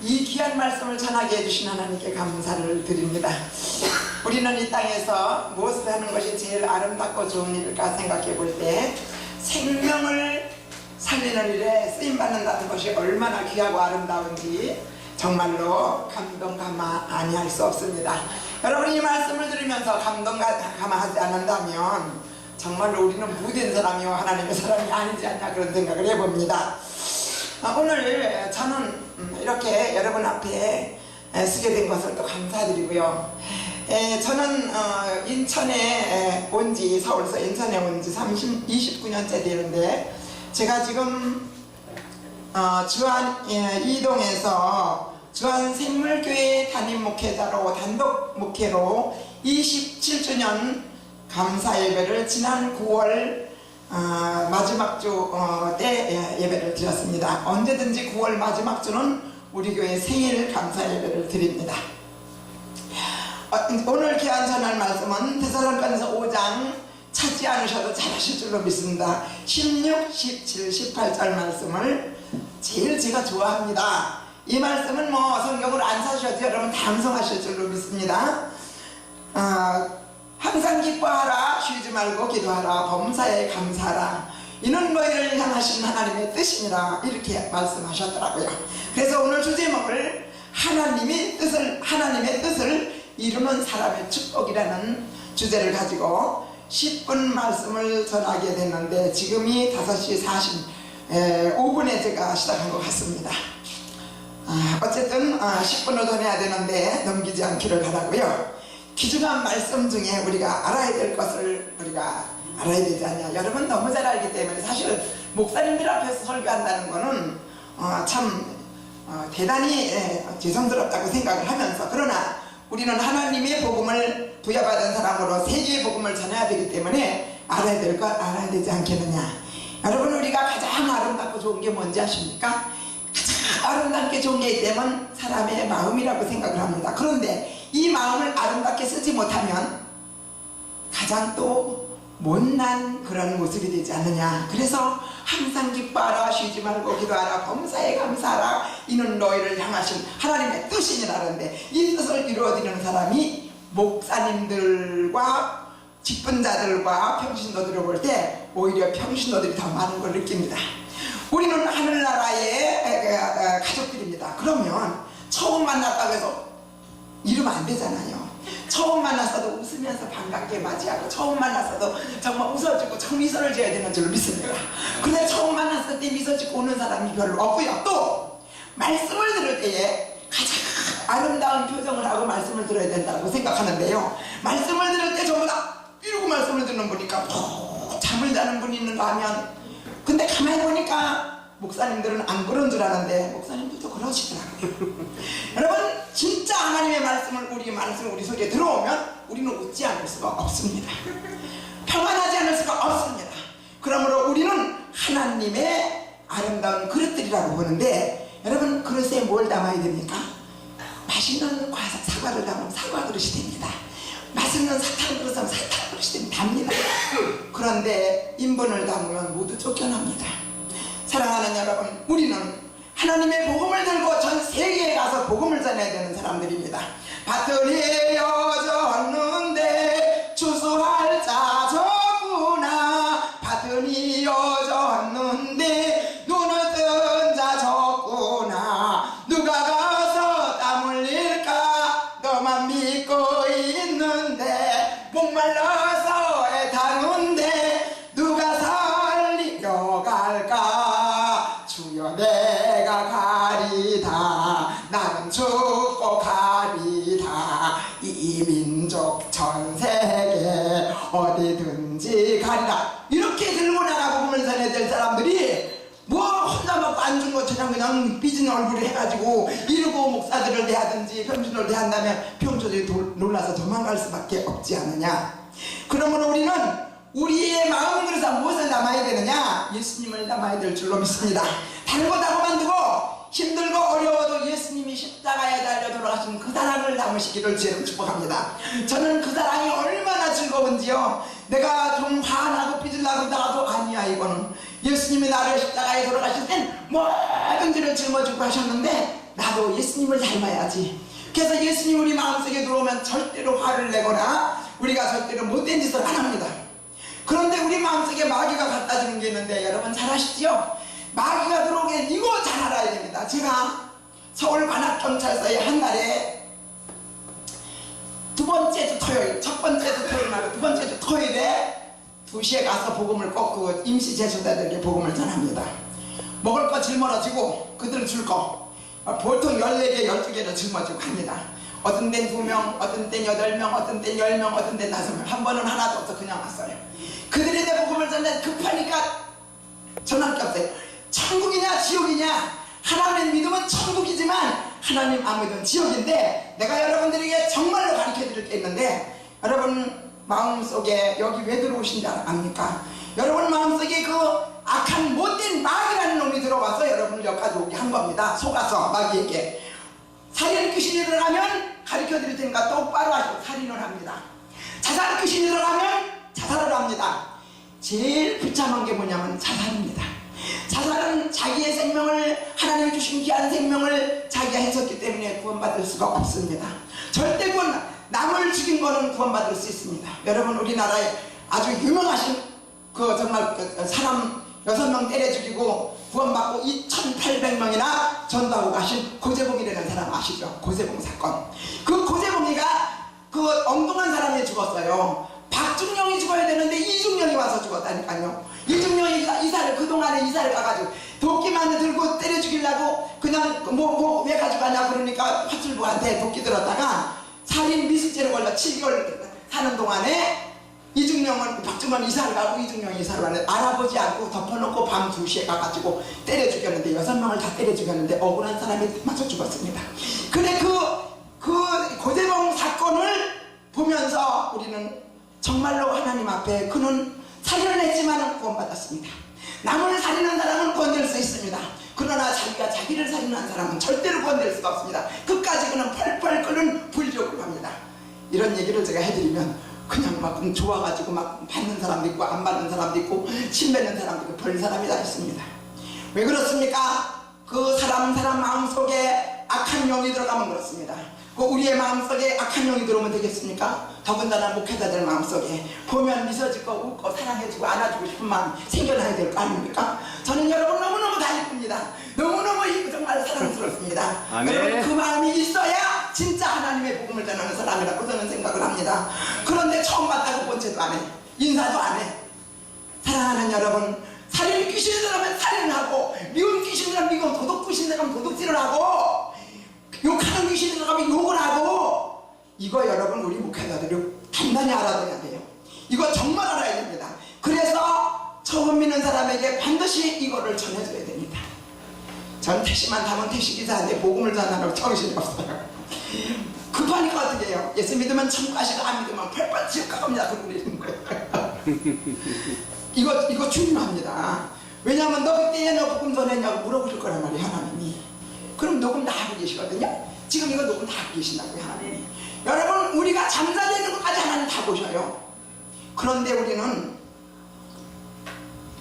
이 귀한 말씀을 전하게 해주신 하나님께 감사를 드립니다. 우리는 이 땅에서 무엇을 하는 것이 제일 아름답고 좋은 일일까 생각해 볼 때 생명을 살리는 일에 쓰임받는다는 것이 얼마나 귀하고 아름다운지 정말로 감동감화 아니할 수 없습니다. 여러분, 이 말씀을 들으면서 감동감화하지 않는다면 정말로 우리는 무된 사람이요 하나님의 사람이 아니지 않냐 그런 생각을 해봅니다. 오늘 저는 이렇게 여러분 앞에 쓰게 된 것을 또 감사드리고요. 저는 인천에 온지, 서울에서 인천에 온지 29년째 되는데, 제가 지금 주안 이동에서 주안생물교회 담임 목회자로 단독 목회로 27주년 감사 예배를 지난 9월 마지막 주 때 예배를 드렸습니다. 언제든지 9월 마지막 주는 우리 교회 생일 감사 예배를 드립니다. 오늘 귀한 전할 말씀은 데살로니가서 5장 찾지 않으셔도 잘하실 줄로 믿습니다. 16, 17, 18절 말씀을 제일 제가 좋아합니다. 이 말씀은 뭐 성경을 안 사셔도 여러분 다 암송하실 줄로 믿습니다. 항상 기뻐하라, 쉬지 말고 기도하라, 범사에 감사하라, 이는 너희를 향하신 하나님의 뜻이니라, 이렇게 말씀하셨더라고요. 그래서 오늘 주제목을 하나님의 뜻을 이루는 사람의 축복이라는 주제를 가지고 10분 말씀을 전하게 됐는데, 지금이 5시 45분에 제가 시작한 것 같습니다. 어쨌든 10분을 더 내야 되는데 넘기지 않기를 바라고요. 귀중한 말씀 중에 우리가 알아야 될 것을 우리가 알아야 되지 않냐. 여러분 너무 잘 알기 때문에 사실 목사님들 앞에서 설교한다는 거는 참 대단히 죄송스럽다고 생각을 하면서, 그러나 우리는 하나님의 복음을 부여받은 사람으로 세계의 복음을 전해야 되기 때문에 알아야 될 것 알아야 되지 않겠느냐. 여러분, 우리가 가장 아름답고 좋은 게 뭔지 아십니까? 가장 아름답게 좋은 게 있다면 사람의 마음이라고 생각을 합니다. 그런데 이 마음을 아름답게 쓰지 못하면 가장 또 못난 그런 모습이 되지 않느냐. 그래서 항상 기뻐하라, 쉬지 말고 기도하라, 범사에 감사하라, 이는 너희를 향하신 하나님의 뜻이니라는데, 이 뜻을 이루어드리는 사람이 목사님들과 직분자들과 평신도들을 볼 때 오히려 평신도들이 더 많은 걸 느낍니다. 우리는 하늘나라의 가족들입니다. 그러면 처음 만났다고 해서 이러면 안 되잖아요. 처음 만났어도 웃으면서 반갑게 맞이하고, 처음 만났어도 정말 웃어주고 미소를 지어야 되는 줄 믿습니다. 근데 처음 만났을 때 미소 짓고 오는 사람이 별로 없고요. 또 말씀을 들을 때에 가장 아름다운 표정을 하고 말씀을 들어야 된다고 생각하는데요, 말씀을 들을 때 전부 다 이러고 말씀을 듣는 분이니까 잠을 자는 분이 있는가 하면, 근데 가만히 보니까 목사님들은 안 그런 줄 아는데 목사님들도 그러시더라고요. 여러분, 진짜 하나님의 말씀을 우리 속에 들어오면 우리는 웃지 않을 수가 없습니다. 평안하지 않을 수가 없습니다. 그러므로 우리는 하나님의 아름다운 그릇들이라고 보는데, 여러분, 그릇에 뭘 담아야 됩니까? 맛있는 사과를 담으면 사과 그릇이 됩니다. 맛있는 사탕 그릇은 사탕 그릇이 됩니다. 그런데 인분을 담으면 모두 쫓겨납니다. 사랑하는 여러분, 우리는 하나님의 복음을 들고 전 세계에 가서 복음을 전해야 되는 사람들입니다. 밭을 이어졌는데 추수할 자 적구나, 밭을 이어졌는데 눈을 뜬 자 적구나, 누가 가서 땀 흘릴까, 너만 믿고 있는데 목말라서 애타는데 누가 살리려 갈까, 주여 내가 가리다, 나는 죽고 가리다, 이 민족 전 세계 어디든지 가리라. 이렇게 들고 나가 복음을 전해야 될 사람들이 뭐 혼자 먹고 안 준 것처럼 그냥 삐진 얼굴을 해가지고 이러고 목사들을 대하든지 평신도를 대한다면 평신도들이 놀라서 도망갈 수밖에 없지 않느냐. 그러므로 우리는 우리의 마음 그릇에 무엇을 담아야 되느냐? 예수님을 담아야 될 줄로 믿습니다. 다른 거 다고만 두고 힘들고 어려워도 예수님이 십자가에 달려 돌아가신 그 사랑을 담으시기를 주님 축복합니다. 저는 그 사랑이 얼마나 즐거운지요, 내가 좀 화나고 삐질라고 나도 아니야, 이거는 예수님이 나를 십자가에 돌아가실 땐 뭐든지를 짊어지고 하셨는데 나도 예수님을 닮아야지. 그래서 예수님 우리 마음속에 들어오면 절대로 화를 내거나 우리가 절대로 못된 짓을 안 합니다. 그런데 우리 마음속에 마귀가 갖다 주는 게 있는데 여러분 잘 아시죠? 마귀가 들어오게 이거 잘 알아야 됩니다. 제가 서울 관악경찰서에 한 날에 두 번째 주 토요일, 첫 번째 주 토요일 말고 두 번째 주 토요일에 2시에 가서 복음을 꼭 그 임시 제소자들에게 복음을 전합니다. 먹을 거 짊어지고 그들 줄 거 보통 14개, 12개를 짊어지고 갑니다. 어떤 땐 2명, 어떤 땐 8명, 어떤 땐 10명, 어떤 땐 5명. 한 번은 하나도 없어 그냥 왔어요. 그들이 내 복음을 전해 급하니까 전할 게 없어요. 천국이냐 지옥이냐, 하나님을 믿으면 천국이지만 하나님 안 믿으면 지옥인데, 내가 여러분들에게 정말로 가르쳐 드릴 게 있는데, 여러분 마음속에 여기 왜 들어오신 줄 압니까? 여러분 마음속에 그 악한 못된 마귀라는 놈이 들어와서 여러분을 여기까지 오게 한 겁니다. 속아서 마귀에게. 살인 귀신이 들어가면 가르쳐 드릴 테니까 똑바로 하시고 살인을 합니다. 자살 귀신이 들어가면 자살을 합니다. 제일 비참한 게 뭐냐면 자살입니다. 자살은 자기의 생명을, 하나님이 주신 귀한 생명을 자기가 했었기 때문에 구원받을 수가 없습니다. 절대 구원, 남을 죽인 거는 구원받을 수 있습니다. 여러분 우리나라에 아주 유명하신 그 정말 사람 6명 때려 죽이고 구원받고 2,800명이나 전도하고 가신 고재봉이라는 사람 아시죠? 고재봉 사건. 그 고재봉이가 그 엉뚱한 사람이 죽었어요. 박중영이 죽어야 되는데 이중영이 와서 죽었다니까요. 이중영이 이사를, 그동안에 이사를 가가지고 도끼만 들고 때려 죽이려고 그냥 왜 가져가냐 그러니까 화술부한테 도끼 들었다가 살인 미수죄로 걸려 7개월 사는 동안에 이중영은, 박중원 이사를 가고 이중영이 이사를 왔는데 알아보지 않고 덮어놓고 밤 2시에 가가지고 때려 죽였는데 6명을 다 때려 죽였는데 억울한 사람이 맞아 죽었습니다. 근데 그 고재봉 사건을 보면서 우리는 정말로 하나님 앞에, 그는 살인을 했지만 구원받았습니다. 남을 살인한 사람은 구원될 수 있습니다. 그러나 자기가 자기를 살인한 사람은 절대로 구원될 수가 없습니다. 끝까지 그는 펄펄 끓는 불족으로 합니다. 이런 얘기를 제가 해드리면 그냥 막 좋아가지고 막 받는 사람도 있고 안 받는 사람도 있고 침뱉는 사람도 있고 별 사람이 다 있습니다. 왜 그렇습니까? 그 사람 마음속에 악한 영이 들어가면 그렇습니다. 그 우리의 마음속에 악한 영이 들어오면 되겠습니까? 더군다나 목회자들 마음속에 보면 미소짓고 웃고 사랑해주고 안아주고 싶은 마음 생겨나야 될 거 아닙니까? 저는 여러분 너무너무 다 이쁩니다. 너무너무 정말 사랑스럽습니다. 아멘. 여러분 그 마음이 있어야 진짜 하나님의 복음을 전하는 사람이라고 저는 생각을 합니다. 그런데 처음 봤다고 본체도 안 해. 인사도 안 해. 사랑하는 여러분, 살인 귀신이 들어가면 살인을 하고, 미운 귀신이 들어가면 미운, 도둑 귀신이 들어가면 도둑질을 하고, 욕하는 귀신이 들어가면 욕을 하고, 이거 여러분 우리 목회자들이 단단히 알아둬야 돼요. 이거 정말 알아야 됩니다. 그래서 처음 믿는 사람에게 반드시 이거를 전해줘야 됩니다. 전 택시만 타면 택시기사한테 복음을 전하라고 정신이 없어요. 급하니까 어떻게 해요? 예수 믿으면 천국 가시고 안 믿으면 펄펄 지옥 갑니다. 그러고 그러는 거예요. 이거 중요합니다. 왜냐하면 너 그때 너 복음 전했냐고 물어보실 거란 말이에요, 하나님이. 그럼 녹음 다 하고 계시거든요. 지금 이거 녹음 다 하고 계신다고요, 하나님이. 여러분 우리가 잠자되는 것까지 하나님 다 보셔요. 그런데 우리는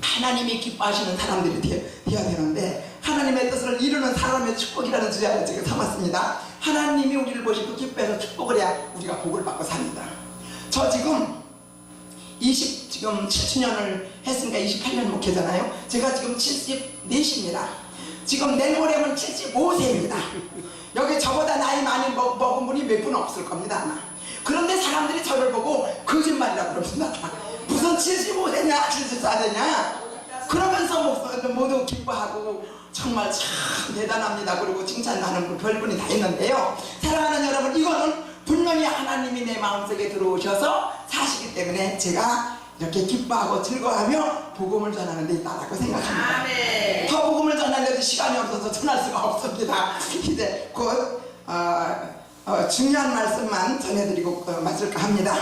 하나님이 기뻐하시는 사람들이 되어야 되는데, 하나님의 뜻을 이루는 사람의 축복이라는 주제를 제가 삼았습니다. 하나님이 우리를 보시고 기뻐해서 축복을 해야 우리가 복을 받고 삽니다. 저 지금 7주년을 했으니까 28년 목회잖아요. 제가 지금 74입니다. 지금 내일 모레면 75세입니다. 여기 저보다 나이 많이 먹은 분이 몇 분 없을 겁니다 아마. 그런데 사람들이 저를 보고 거짓말이라고 그럽니다. 무슨 75세냐 74세냐 그러면서 모두 기뻐하고 정말 참 대단합니다 그리고 칭찬하는 별분이 다 있는데요. 사랑하는 여러분, 이거는 분명히 하나님이 내 마음속에 들어오셔서 사시기 때문에 제가 이렇게 기뻐하고 즐거워하며 복음을 전하는 데 있다고 생각합니다. 아멘. 더 복음을 전하려도 시간이 없어서 전할 수가 없습니다. 이제 곧 중요한 말씀만 전해드리고 마칠까 합니다.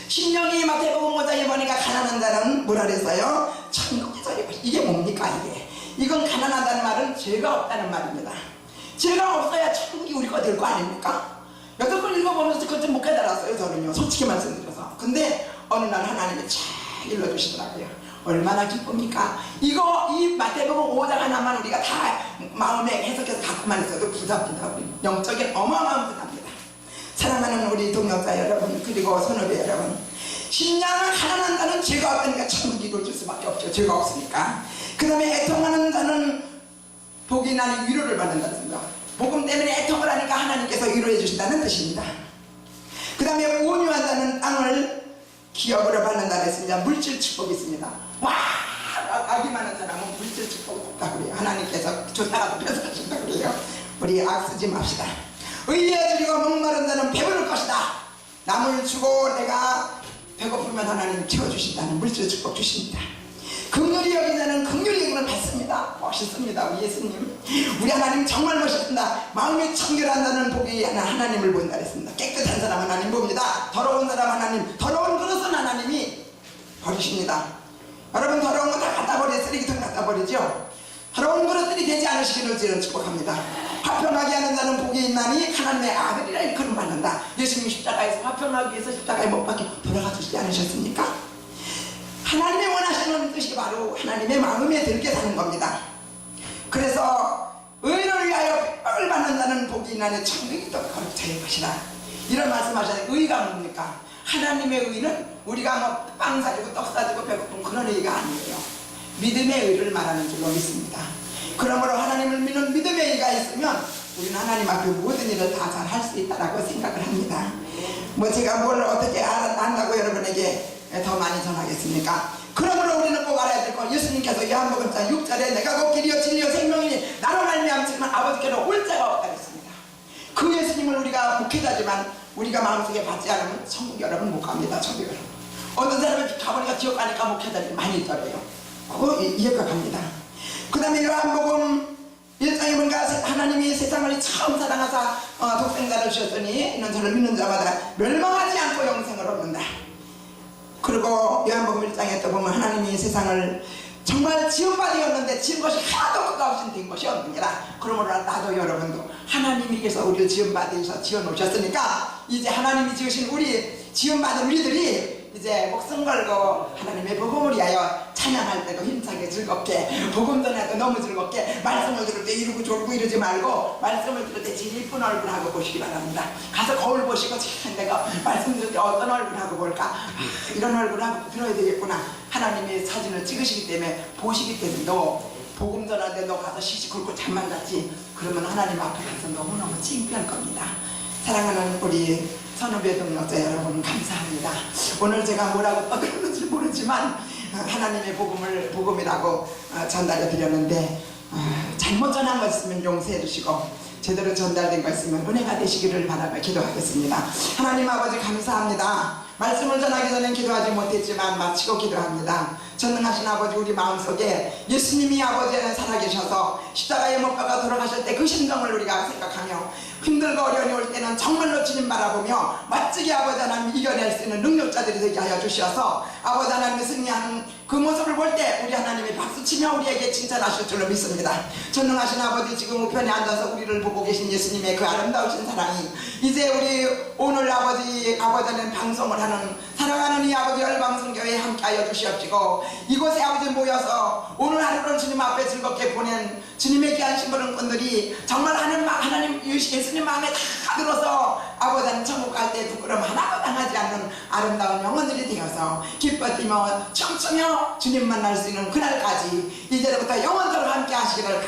신령이 마태복음 5장에 보니까 가난한 자는 뭐라 그랬어요? 천국의 소리. 이게 뭡니까 이게? 이건 가난하다는 말은 죄가 없다는 말입니다. 죄가 없어야 천국이 우리 거 될 거 아닙니까? 8번 읽어보면서 그것 좀 못 깨달았어요 저는요, 솔직히 말씀드려서. 근데 어느 날 하나님이 잘 일러주시더라고요. 얼마나 기쁩니까? 이 마태복음 5장 하나만 우리가 다 마음에 해석해서 갖고만 있어도 부담입니다. 영적인 어마어마한 부담입니다. 사랑하는 우리 동역자 여러분, 그리고 선후배 여러분, 신앙을 하나는 자는 죄가 없으니까 천국이 이루어질 수밖에 없죠. 죄가 없으니까. 그 다음에 애통하는 자는 복이 나니 위로를 받는다는 뜻입니다. 복음 때문에 애통을 하니까 하나님께서 위로해 주신다는 뜻입니다. 그 다음에 온유한 자는 땅을 기업으로 받는다는 뜻입니다. 물질 축복이 있습니다. 와, 악이 많은 사람은 물질 축복이 없다고 그래요. 하나님께서 줬다가도 뺏어가신다고 그래요. 우리 악 쓰지 맙시다. 의에 줄이고 목마른 자는 배부를 것이다. 남을 주고 내가 배고프면 하나님 채워주신다는 물질 축복 주십니다. 긍휼히 여긴 자는 긍휼히 여김을 받습니다. 멋있습니다. 우리 예수님, 우리 하나님 정말 멋있습니다. 마음이 청결한 자는 복이 하나님을 본다 했습니다. 깨끗한 사람 하나님 봅니다. 더러운 사람 하나님, 더러운 그릇은 하나님이 버리십니다. 여러분, 더러운 거 다 갖다 버려, 쓰레기통 갖다 버리죠. 더러운 그릇들이 되지 않으시기를 저는 축복합니다. 화평하게 하는 자는 복이 있나니 하나님의 아들이라 일컬음 받는다. 예수님이 십자가에서 화평하기 위해서 십자가에 못 박혀 돌아가 주시지 않으셨습니까? 하나님의 원하시는 뜻이 바로 하나님의 마음에 들게 사는 겁니다. 그래서 의를 위하여 뼈를 받는 자는 복이 있나니 천국이 또 거룩할 것이라. 이런 말씀하셨는데, 의가 뭡니까? 하나님의 의는 우리가 뭐 빵 사주고 떡 사주고 배고픈 그런 의가 아니에요. 믿음의 의를 말하는 줄로 믿습니다. 그러므로 하나님을 믿는 믿음의 의가 있으면 우리는 하나님 앞에 모든 일을 다 잘 할 수 있다라고 생각을 합니다. 뭐 제가 뭘 어떻게 안다고 여러분에게 더 많이 전하겠습니까? 그러므로 우리는 꼭 알아야 될 건, 예수님께서 요한복음장 6절에 내가 곧 길이요 진리요 생명이니 나로 말미암지만 아버지께로 올 자가 없다 했습니다. 그 예수님을 우리가 목회자지만 우리가 마음속에 받지 않으면 천국 여러분 못 갑니다. 천국 여러분. 어떤 사람이 가보니까 지옥 가니까 목회자들이 많이 있더래요. 그거 이해가 갑니다. 그 다음에 요한복음 1장에 보니까 하나님이 세상을 처음 사랑하사 독생자를 주셨더니 이는 저를 믿는 자마다 멸망하지 않고 영생을 얻는다. 그리고 요한복음 1장에 또 보면 하나님이 세상을 정말 지은 바 되었는데 지은 것이 하나도 그가 없이 된 것이 없느니라. 그러므로 나도 여러분도 하나님께서 우리를 지은 바 되어서 지어 놓으셨으니까 이제 하나님이 지으신 우리 지은 받은 우리들이 이제 목숨 걸고 하나님의 복음을 위하여 찬양할 때도 힘차게 즐겁게, 복음 전에도 너무 즐겁게, 말씀을 들을 때 이러고 졸고 이러지 말고 말씀을 들을 때 제일 이쁜 얼굴 하고 보시기 바랍니다. 가서 거울 보시고 참 내가 말씀 들을 때 어떤 얼굴 하고 볼까, 이런 얼굴 하고 들어야 되겠구나. 하나님의 사진을 찍으시기 때문에 보시기 때문에 너 복음 전하는데 너 가서 시시 굵고 잠만 잤지, 그러면 하나님 앞에 가서 너무너무 창피할 겁니다. 사랑하는 우리 선후배 동역자 여러분, 감사합니다. 오늘 제가 뭐라고 떠들었는지 모르지만 하나님의 복음이라고 전달해 드렸는데 잘못 전한 거 있으면 용서해 주시고 제대로 전달된 거 있으면 은혜가 되시기를 바라며 기도하겠습니다. 하나님 아버지 감사합니다. 말씀을 전하기 전엔 기도하지 못했지만 마치고 기도합니다. 전능하신 아버지, 우리 마음속에 예수님이 아버지는 살아계셔서 십자가에 못 박아 돌아가실 때 그 심정을 우리가 생각하며 힘들고 어려움이 올 때는 정말로 주님 바라보며 멋지게 아버지 하나님 이겨낼 수 있는 능력자들이 되게 하여 주셔서 아버지 하나님의 승리하는 그 모습을 볼 때 우리 하나님이 박수치며 우리에게 칭찬하실 줄로 믿습니다. 전능하신 아버지, 지금 우편에 앉아서 우리를 보고 계신 예수님의 그 아름다우신 사랑이 이제 우리 오늘 아버지는 방송을 하는 사랑하는 이 아버지 열방성교회에 함께하여 주시옵시고 이곳에 아버지 모여서 오늘 하루를 주님 앞에 즐겁게 보낸 주님의 귀한 신부름꾼들이 정말 하나님 예수님 마음에 다 들어서 아버지는 천국 갈 때 부끄러움 하나도 당하지 않는 아름다운 영혼들이 되어서 기뻐 뛰며 춤추며 주님 만날 수 있는 그날까지 이제부터 영원토록 함께 하시기를